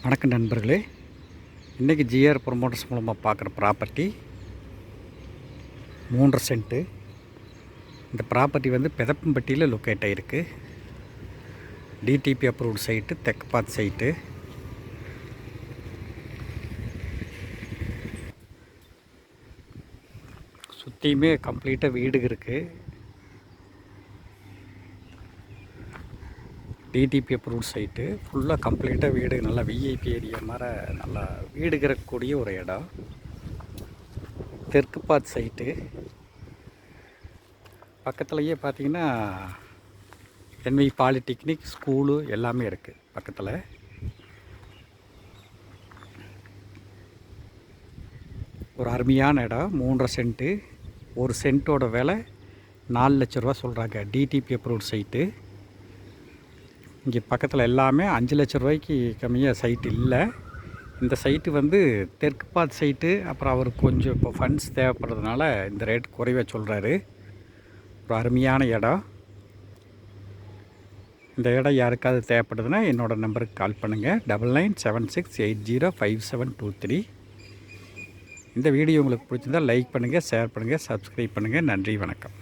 வணக்கம் நண்பர்களே. இன்றைக்கி ஜிஆர் ப்ரொமோட்டர்ஸ் மூலமாக பார்க்குற ப்ராப்பர்ட்டி 3 சென்ட்டு. இந்த ப்ராப்பர்ட்டி வந்து பெதப்பம்பட்டியில் லொக்கேட் ஆகிருக்கு. டிடிபி அப்ரூவ்டு சைட்டு, தெற்கு பார்த்து சைட்டு. சுற்றியுமே கம்ப்ளீட்டாக வீடு இருக்குது. டிடிபி அப்ரூவ்ட் சைட்டு ஃபுல்லாக கம்ப்ளீட்டாக வீடு, நல்லா விஐபி ஏரியா மாதிரி நல்லா வீடு இருக்கக்கூடிய ஒரு இடம். தெற்கு பார்த்து சைட்டு. பக்கத்துலேயே பார்த்தீங்கன்னா என்வி பாலிடெக்னிக் ஸ்கூலு எல்லாமே இருக்குது பக்கத்தில். ஒரு அருமையான இடம். 3.5 சென்ட்டு. ஒரு சென்ட்டோட விலை 4 லட்ச ரூபா சொல்கிறாங்க. DTP approved site. இங்கே பக்கத்தில் எல்லாமே 5 லட்ச ரூபாய்க்கு கம்மியாக சைட்டு இல்லை. இந்த சைட்டு வந்து தெற்கு பார்த்து சைட்டு. அப்புறம் அவருக்கு கொஞ்சம் இப்போ ஃபண்ட்ஸ் தேவைப்படுறதுனால இந்த ரேட் குறைவாக சொல்கிறாரு. ஒரு அருமையான இடம். இந்த இடம் யாருக்காவது தேவைப்படுதுன்னா என்னோடய நம்பருக்கு கால் பண்ணுங்கள். 9976805723. இந்த வீடியோ உங்களுக்கு பிடிச்சிருந்தால் லைக் பண்ணுங்கள், ஷேர் பண்ணுங்கள், சப்ஸ்கிரைப் பண்ணுங்கள். நன்றி, வணக்கம்.